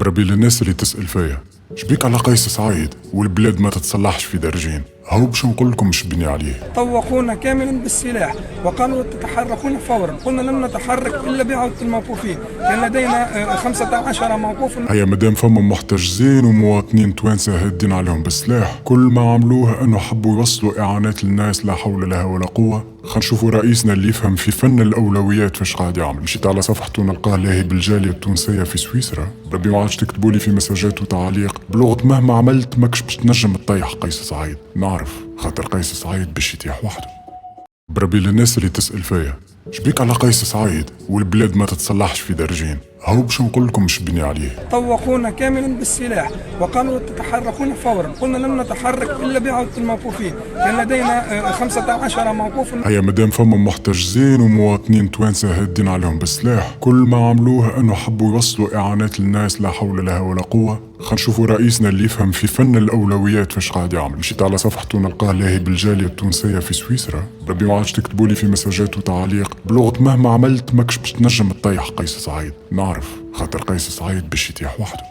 بربي للناس اللي تسأل فيا شبيك على قيس سعيد والبلاد ما تتصلحش في درجين. هاو باش نقول لكم شبني عليه. طوقونا كاملا بالسلاح وقالوا تتحركون فورا، قلنا لن نتحرك الا بعودة الموقوفين، كان لدينا 15 موقوف. هيا مادام فما محتجزين ومواطنين توانسه هادين عليهم بالسلاح، كل ما عملوه انه حبوا يوصلوا اعانات للناس لا حول لها ولا قوه. خلينا نشوفوا رئيسنا اللي يفهم في فن الاولويات فاش قاعد يعمل. مشيت على صفحته نلقاه لاهي بالجاليه التونسيه في سويسرا. ربي ما عادش تكتبوا لي في مساجات وتعاليق بلغه مهما عملت ماكش باش تنجم تطيح قيس سعيد. نعرف خاطر قيس سعيد باش يطيح وحده. بربي للناس اللي تسأل فيا شبيك على قيس سعيد والبلاد ما تتصلحش في درجين. هاو باش نقول لكم شبني عليه. طوقونا كاملا بالسلاح وقالوا تتحركون فورا، قلنا لن نتحرك الا بعودة الموقوفين، كان لدينا 15 موقوف. هيا مادام فما محتجزين ومواطنين توانسه هادين عليهم بالسلاح، كل ما عملوه انه حبوا يوصلوا اعانات للناس لا حول لها ولا قوه. خلينا نشوفوا رئيسنا اللي يفهم في فن الاولويات فاش قاعد يعمل. مشيت على صفحته نلقاه لاهي بالجاليه التونسيه في سويسرا. ربي ما عادش تكتبوا لي في مساجات وتعاليق بلغه مهما عملت ماكش باش تنجم تطيح قيس سعيد. نعرف خاطر قيس سعيد باش يطيح وحده.